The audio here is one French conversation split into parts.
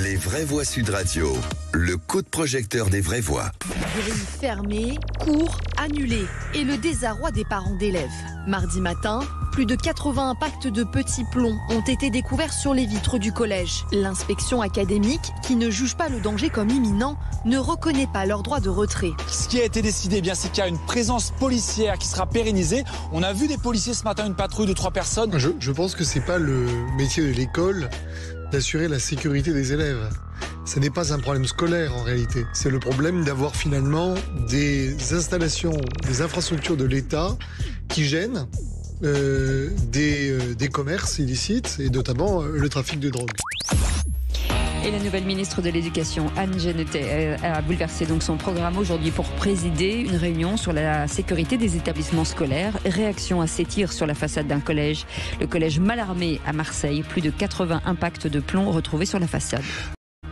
Les vraies voix Sud Radio, le coup de projecteur des vraies voix. Grilles fermées, cours annulés et le désarroi des parents d'élèves. Mardi matin, plus de 80 impacts de petits plombs ont été découverts sur les vitres du collège. L'inspection académique, qui ne juge pas le danger comme imminent, ne reconnaît pas leur droit de retrait. Ce qui a été décidé, c'est qu'il y a une présence policière qui sera pérennisée. On a vu des policiers ce matin, une patrouille de 3 personnes. Je pense que c'est pas le métier de l'école d'assurer la sécurité des élèves. Ce n'est pas un problème scolaire en réalité. C'est le problème d'avoir finalement des installations, des infrastructures de l'État qui gênent des commerces illicites et notamment le trafic de drogue. Et la nouvelle ministre de l'Éducation, Anne Genetet, a bouleversé donc son programme aujourd'hui pour présider une réunion sur la sécurité des établissements scolaires. Réaction à ces tirs sur la façade d'un collège. Le collège Mallarmé à Marseille. Plus de 80 impacts de plomb retrouvés sur la façade.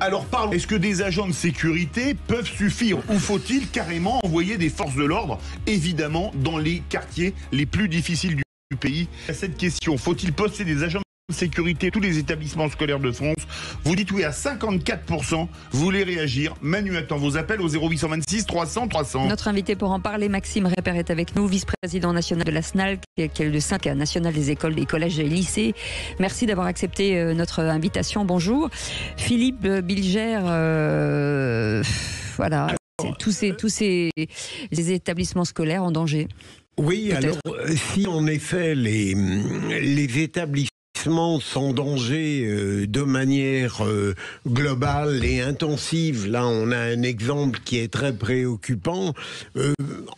Alors parlons, est-ce que des agents de sécurité peuvent suffire ou faut-il carrément envoyer des forces de l'ordre, évidemment, dans les quartiers les plus difficiles du pays? À cette question, faut-il poster des agents de sécurité tous les établissements scolaires de France? Vous dites oui à 54%. Vous voulez réagir? Manu attend vos appels au 0826 300 300. Notre invité pour en parler, Maxime Repère, est avec nous, vice-président national de la SNAL, qui est le syndicat national des écoles, des collèges et lycées. Merci d'avoir accepté notre invitation. Bonjour. Philippe Bilger, voilà, tous ces établissements scolaires en danger. Oui, peut-être. alors si en effet les établissements sont en danger de manière globale et intensive, là on a un exemple qui est très préoccupant.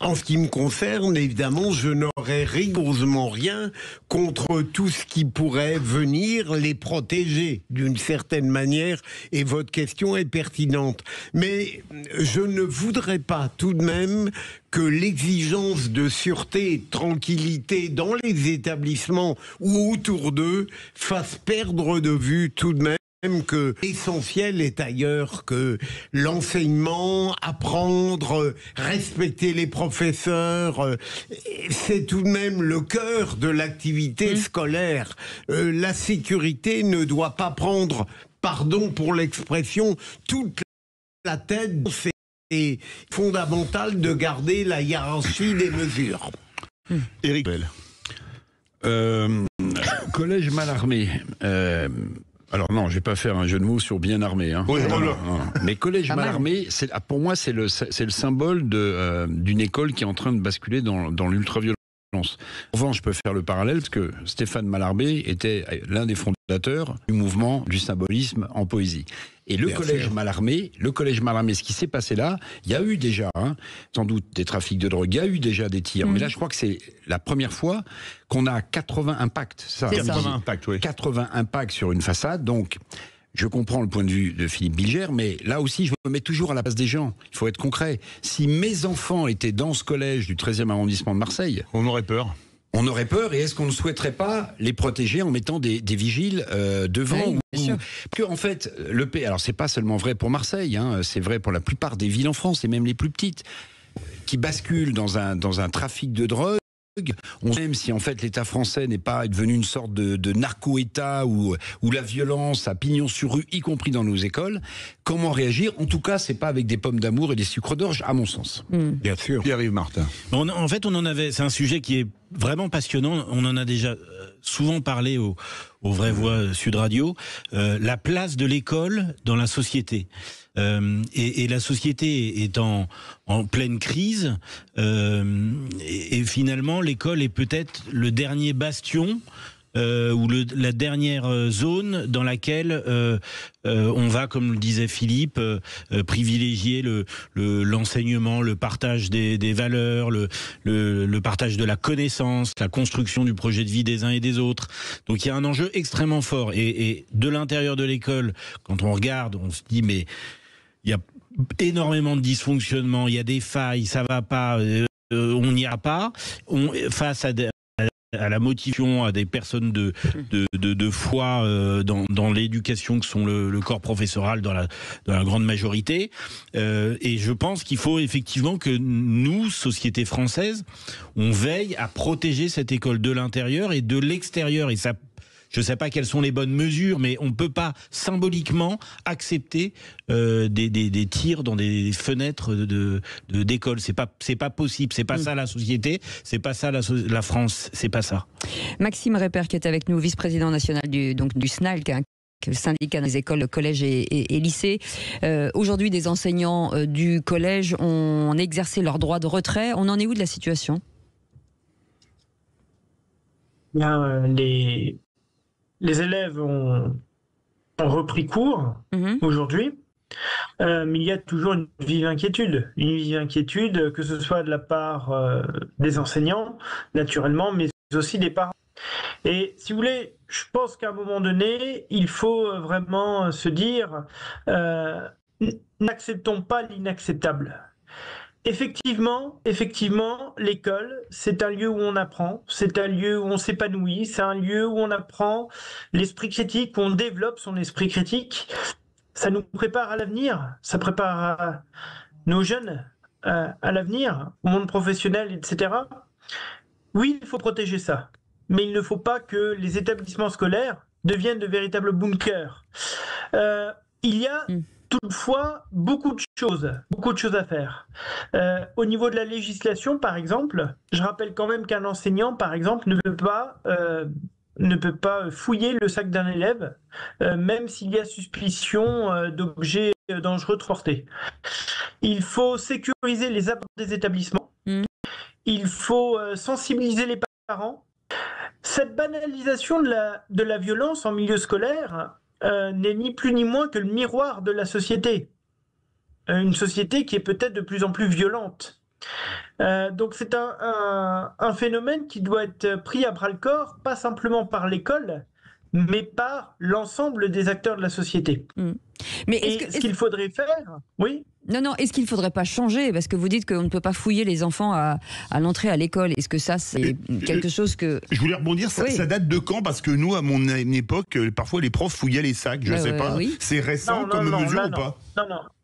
En ce qui me concerne, évidemment, je n'aurais rigoureusement rien contre tout ce qui pourrait venir les protéger d'une certaine manière, et votre question est pertinente. Mais je ne voudrais pas tout de même que l'exigence de sûreté et de tranquillité dans les établissements ou autour d'eux fasse perdre de vue tout de même que l'essentiel est ailleurs, que l'enseignement, apprendre, respecter les professeurs, c'est tout de même le cœur de l'activité scolaire. La sécurité ne doit pas prendre, pardon pour l'expression, toute la tête. C'est fondamental de garder la hiérarchie des mesures. Éric Bell. Collège Mallarmé. Alors non, je vais pas faire un jeu de mots sur bien armé. Hein. Oui, non. Mais collège Mallarmé, pour moi, c'est le symbole d'une école qui est en train de basculer dans l'ultraviolence. En revanche, je peux faire le parallèle parce que Stéphane Mallarmé était l'un des fondateurs du mouvement du symbolisme en poésie. Et le collège Mallarmé, ce qui s'est passé là, il y a eu déjà, sans doute, des trafics de drogue, il y a eu déjà des tirs. Mais là, je crois que c'est la première fois qu'on a 80 impacts. C'est ça. 80 impacts, oui. 80 impacts sur une façade, donc... Je comprends le point de vue de Philippe Bilger, mais là aussi, je me mets toujours à la place des gens. Il faut être concret. Si mes enfants étaient dans ce collège du 13e arrondissement de Marseille... On aurait peur. On aurait peur, et est-ce qu'on ne souhaiterait pas les protéger en mettant des vigiles devant? Oui, bien sûr. Parce que, en fait, alors c'est pas seulement vrai pour Marseille, c'est vrai pour la plupart des villes en France, et même les plus petites, qui basculent dans un trafic de drogue. On sait même si en fait l'État français n'est pas devenu une sorte de narco-État où la violence a pignon sur rue, y compris dans nos écoles. Comment réagir? En tout cas, c'est pas avec des pommes d'amour et des sucres d'orge, à mon sens. Bien sûr. Pierre-Yves Martin. En fait, c'est un sujet qui est vraiment passionnant. On en a déjà souvent parlé aux vraies voix Sud Radio. La place de l'école dans la société. Et la société est en pleine crise, et finalement l'école est peut-être le dernier bastion ou la dernière zone dans laquelle on va, comme le disait Philippe, privilégier l'enseignement, le partage des valeurs, le partage de la connaissance, la construction du projet de vie des uns et des autres. Donc il y a un enjeu extrêmement fort, et de l'intérieur de l'école, quand on regarde, on se dit mais il y a énormément de dysfonctionnements, il y a des failles, ça va pas, on n'ira pas. Face à la motivation, à des personnes de foi dans l'éducation que sont le corps professoral dans la grande majorité. Et je pense qu'il faut effectivement que nous, société française, on veille à protéger cette école de l'intérieur et de l'extérieur. Et ça, je ne sais pas quelles sont les bonnes mesures, mais on ne peut pas symboliquement accepter des tirs dans des fenêtres d'école. C'est pas possible. C'est pas ça la société. C'est pas ça la France. C'est pas ça. Maxime Repper qui est avec nous, vice-président national du SNALC, le syndicat des écoles, collèges et lycées. Aujourd'hui, des enseignants du collège ont exercé leur droit de retrait. On en est où de la situation ? Bien, les élèves ont repris cours aujourd'hui, mais il y a toujours une vive inquiétude. Une vive inquiétude, que ce soit de la part des enseignants, naturellement, mais aussi des parents. Et si vous voulez, je pense qu'à un moment donné, il faut vraiment se dire n'acceptons pas l'inacceptable. Effectivement, l'école, c'est un lieu où on apprend, c'est un lieu où on s'épanouit, c'est un lieu où on apprend l'esprit critique, où on développe son esprit critique. Ça nous prépare à l'avenir, ça prépare nos jeunes à l'avenir, au monde professionnel, etc. Oui, il faut protéger ça. Mais il ne faut pas que les établissements scolaires deviennent de véritables bunkers. Il y a toutefois beaucoup de choses à faire. Au niveau de la législation, par exemple, je rappelle quand même qu'un enseignant, par exemple, ne peut pas fouiller le sac d'un élève, même s'il y a suspicion d'objets dangereux transportés. Il faut sécuriser les abords des établissements. Il faut sensibiliser les parents. Cette banalisation de la violence en milieu scolaire n'est ni plus ni moins que le miroir de la société. Une société qui est peut-être de plus en plus violente. Donc c'est un phénomène qui doit être pris à bras-le-corps, pas simplement par l'école, mais par l'ensemble des acteurs de la société. Mais ce qu'il faudrait faire, oui. Non, est-ce qu'il ne faudrait pas changer ? Parce que vous dites qu'on ne peut pas fouiller les enfants à l'entrée à l'école. Est-ce que ça, c'est quelque chose que... Je voulais rebondir, ça date de quand ? Parce que nous, à mon époque, parfois les profs fouillaient les sacs, je ne sais pas. Oui. C'est récent comme mesure ou pas ?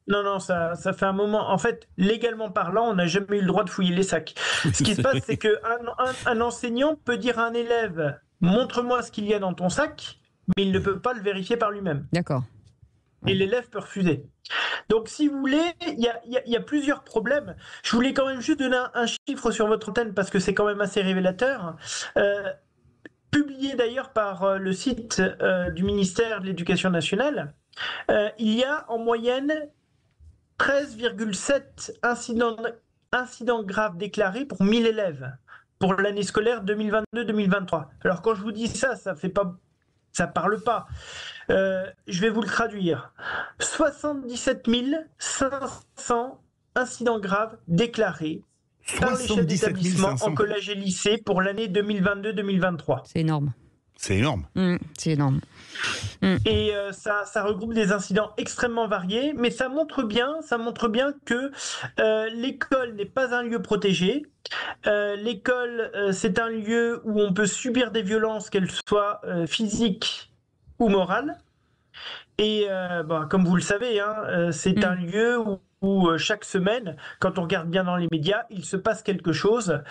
Non, ça fait un moment. En fait, légalement parlant, on n'a jamais eu le droit de fouiller les sacs. Ce qui se passe, c'est qu'un enseignant peut dire à un élève « Montre-moi ce qu'il y a dans ton sac », mais il ne peut pas le vérifier par lui-même. D'accord. Et l'élève peut refuser. Donc, si vous voulez, il y a plusieurs problèmes. Je voulais quand même juste donner un chiffre sur votre antenne parce que c'est quand même assez révélateur. Publié d'ailleurs par le site du ministère de l'Éducation nationale, il y a en moyenne 13,7 incidents graves déclarés pour 1000 élèves pour l'année scolaire 2022-2023. Alors, quand je vous dis ça, ça parle pas. Je vais vous le traduire. 77 500 incidents graves déclarés par les chefs d'établissement en collège et lycée pour l'année 2022-2023. C'est énorme. C'est énorme. C'est énorme. Et ça regroupe des incidents extrêmement variés, mais ça montre bien que l'école n'est pas un lieu protégé. L'école, c'est un lieu où on peut subir des violences, qu'elles soient physiques ou morales. Et comme vous le savez, c'est un lieu où chaque semaine, quand on regarde bien dans les médias, il se passe quelque chose,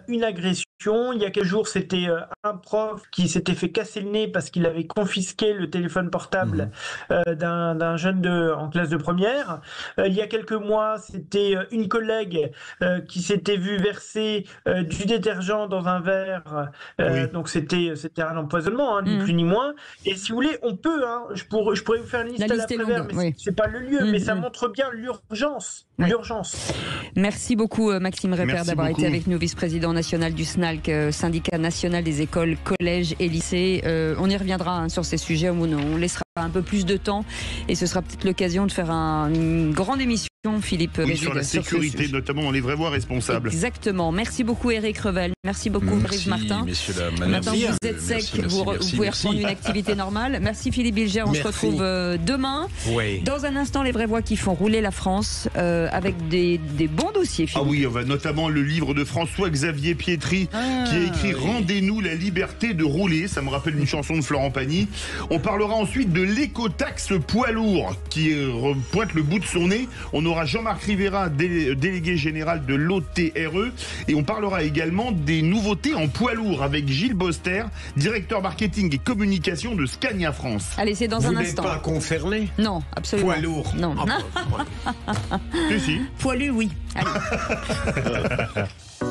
une agression. Il y a quelques jours, c'était un prof qui s'était fait casser le nez parce qu'il avait confisqué le téléphone portable d'un jeune en classe de première. Il y a quelques mois, c'était une collègue qui s'était vue verser du détergent dans un verre. Donc c'était un empoisonnement, ni plus ni moins. Et si vous voulez, on peut, je pourrais vous faire une liste à l'après-verre, mais c'est pas le lieu, mais ça montre bien l'urgence. Merci beaucoup Maxime Repper d'avoir été avec nous, vice-président national du SNALC, syndicat national des écoles, collèges et lycées. On y reviendra sur ces sujets, on laissera un peu plus de temps et ce sera peut-être l'occasion de faire une grande émission, Philippe Régide, sur la sécurité, notamment dans les vraies voies responsables. Exactement. Merci beaucoup Éric Revel. Merci beaucoup Brice Martin. Messieurs, dames, maintenant vous êtes sec, vous pouvez reprendre une activité normale. Merci Philippe Bilger, on se retrouve demain. Dans un instant, les vraies voix qui font rouler la France avec des bons dossiers, Philippe. Ah oui, notamment le livre de François-Xavier Pietri qui a écrit Rendez-nous la liberté de rouler. Ça me rappelle une chanson de Florent Pagny. On parlera ensuite de l'écotaxe poids lourd qui pointe le bout de son nez. On aura Jean-Marc Rivera, délégué général de l'OTRE, et on parlera également des nouveautés en poids lourd avec Gilles Boster, directeur marketing et communication de Scania France. Allez, c'est dans un instant. Vous n'êtes pas concerné? Non, absolument. Poids lourd? Non. Si. Poilu, oui. Allez.